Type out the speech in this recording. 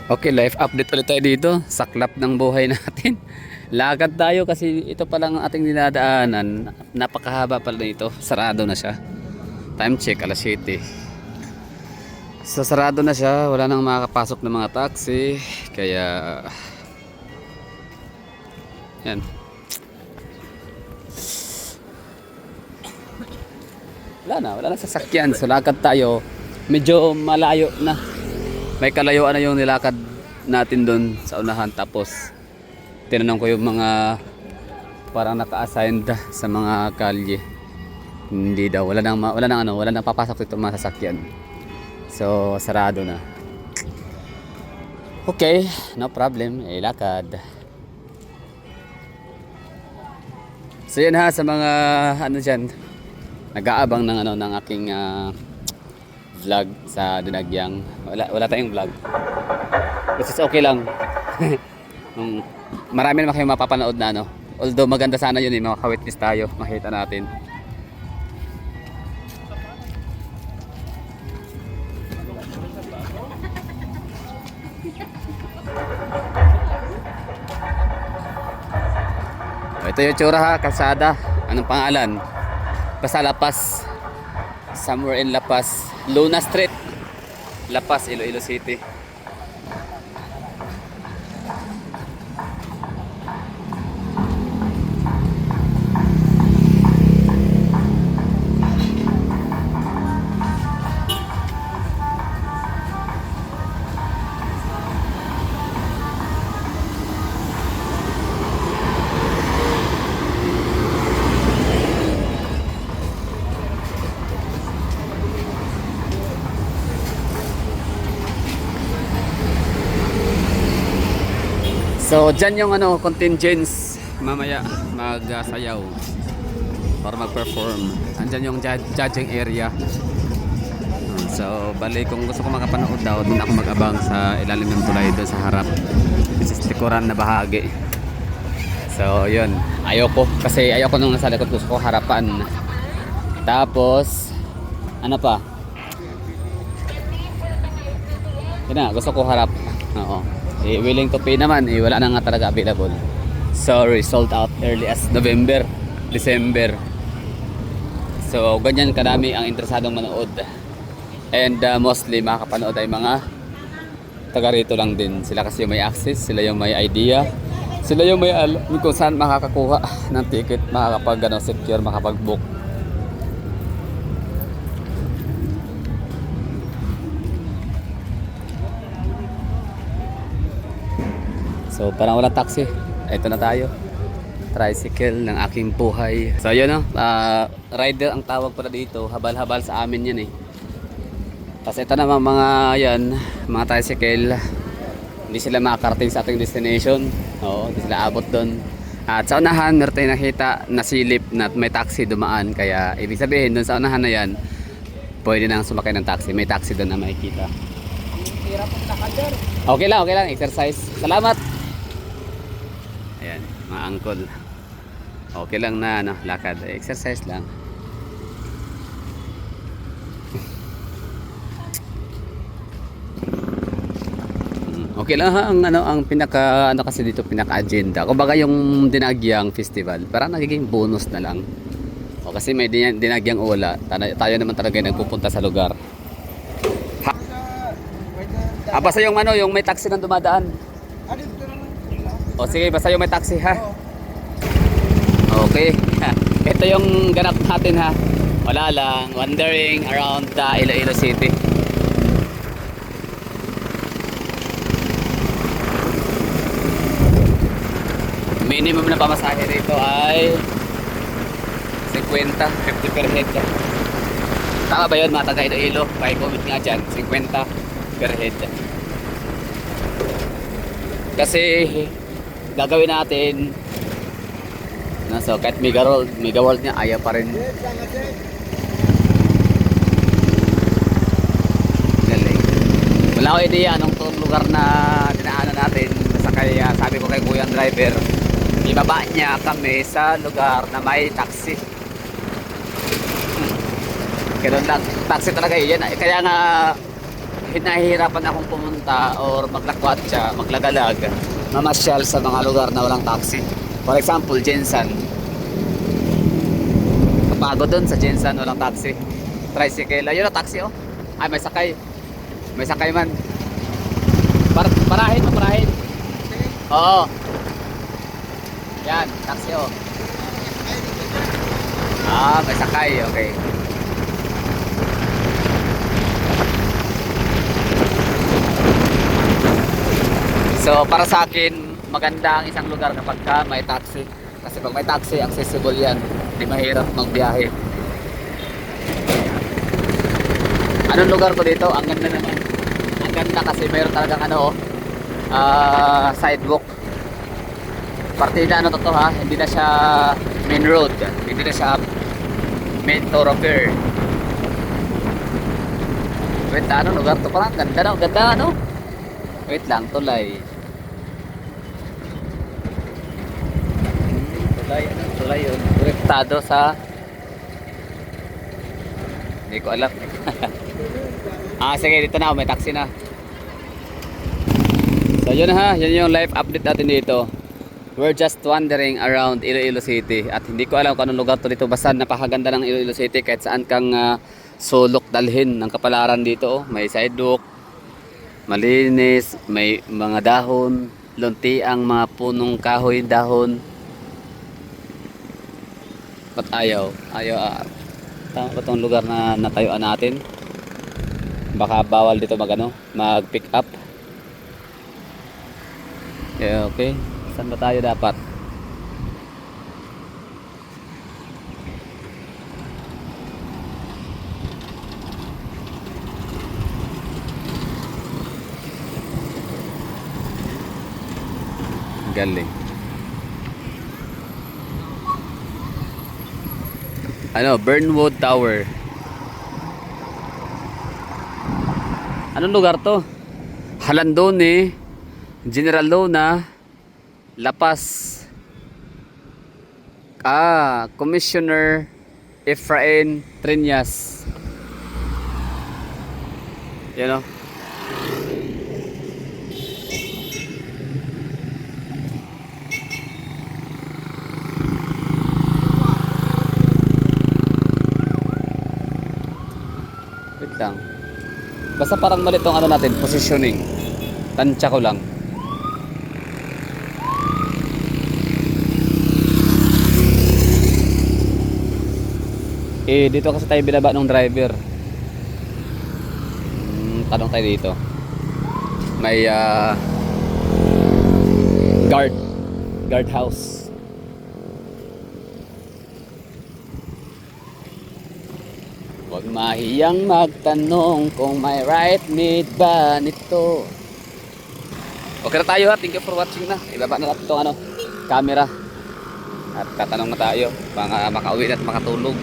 Okay, life update ulit tayo dito. Saklap ng buhay natin. Lakad tayo kasi ito pa lang ang ating dinadaanan. Napakahaba pala nito. Sarado na siya. Time check, alas 7. So sarado na siya. Wala nang makakapasok ng mga taxi. Kaya yan. Wala na sasakyan. So lakad tayo. Medyo malayo na. May kalayuan na yung nilakad natin doon sa unahan. Tapos tinanong ko yung mga parang naka-assigned sa mga kalye. Hindi daw, wala nang papasok dito mga sasakyan. So sarado na. Okay, no problem, lakad. So yan ha, sa mga ano diyan, nag-aabang ng ng aking vlog sa Dinagyang. Wala tayong vlog. Which is okay lang. Marami naman kayong mapapanood na Although maganda sana yun makaka-witness tayo, makita natin. Ito yung tsura ha, kalsada. Anong pangalan? Basta La Paz. Somewhere in La Paz. Luna Street. La Paz, Iloilo City. So dyan yung contingents mamaya magsayaw or mag-perform. Andyan yung judging area. So bali kung gusto ko makapanood daw, doon ako mag-abang sa ilalim ng tulay doon sa harap. This is likuran na bahagi. So yun, ayoko kasi ayoko nung nasa likod, gusto ko harapan. Tapos ano pa? Yun na, gusto ko harap. Oo. Willing to pay naman, wala na nga talaga available. Sorry, sold out early as November, December. So ganyan kadami ang interesadong manood. And mostly makakapanood ay mga taga rito lang din. Sila kasi yung may access, sila yung may idea, sila yung may alam kung saan makakakuha ng ticket, makakapag secure, makapag-book. So parang walang taxi. Ito na tayo. Tricycle ng aking buhay. So yun rider ang tawag pala dito. Habal-habal sa amin yan Tapos ito naman mga yan, mga tricycle. Hindi sila makakarating sa ating destination. Oo, hindi sila abot doon. At sa unahan, meron tayong nakita na silip na may taxi dumaan. Kaya ibig sabihin doon sa unahan na yan, pwede nang sumakay ng taxi. May taxi doon na makikita. Okay lang. Exercise. Salamat. Ayan, mga angkol. Okay lang na lakad. Exercise lang. Okay lang ha, ang pinaka kasi dito pinaka-agenda. Kumbaga yung Dinagyang Festival, parang nagiging bonus na lang. O kasi may Dinagyang Ula, tayo naman talaga yung nagpupunta sa lugar. Basta yung yung may taxi nang dumadaan. O sige, basta yung may taxi ha. Okay. Ito yung ganap natin ha. Wala lang, wandering around Iloilo City. Minimum na pamasahe rito ay 50 per head. Tama ba yun mga taga Iloilo? Pakicomment nga dyan, 50 per head. Kasi gagawin natin so kahit Mega World niya ayaw pa rin. Galing. Wala ko idea anong lugar na dinaanan natin. Kaya sabi ko kay Kuyang driver, ibaba niya kami sa lugar na may taxi. Kaya lang taxi talaga yan. Kaya nga nahihirapan akong pumunta or maglakwatsa, maglagalag, mamasyal sa mga lugar na walang taxi. For example, Jensan. Kapagod doon sa Jensan, walang taxi. Tricycle, ayun na taxi oh. Ay, may sakay. May sakay man. Parahin mo, parahin. Oo. Yan, taxi oh. Ah, may sakay, okay. So para sa akin, maganda ang isang lugar kapag may taxi. Kasi pag may taxi, accessible yan. Hindi mahirap magbiyahe. Anong lugar ko dito? Ang ganda naman. Ang ganda kasi mayroon talagang sidewalk. Partida ano to ha? Hindi na siya main road. Hindi na siya main thoroughfare. Wait, ano lugar to? Parang ganda na. Ganda ano? Wait lang, tulay. Tulay yun. Konektado sa... Hindi ko alam. Sige, dito na. May taxi na. So yun ha. Yun yung live update natin dito. We're just wandering around Iloilo City. At hindi ko alam kung anong lugar to dito. Basta napakaganda ng Iloilo City. Kahit saan kang sulok dalhin ng kapalaran dito. May sidewalk. Malinis. May mga dahon. Lunti ang mga punong kahoy dahon. Ba't ayaw? Tama ba itong lugar na natayuan natin? Baka bawal dito mag pick up. Yeah, okay. Saan ba tayo dapat? Galing. Burnwood Tower. Anong lugar to? Halandone, General Lona, La Paz. Commissioner Efrain Triñas. Yan o. Wait lang. Basta parang mali tong natin, positioning. Tansya ko lang. Dito kasi tayo binaba ng driver. Tanong tayo dito. May guard house. Huwag mahiyang magtanong kung may right mid ba nito. Okay na tayo ha. Thank you for watching na. Ibaba na natin itong camera. At tatanong na tayo. Baka makauwi at makatulog.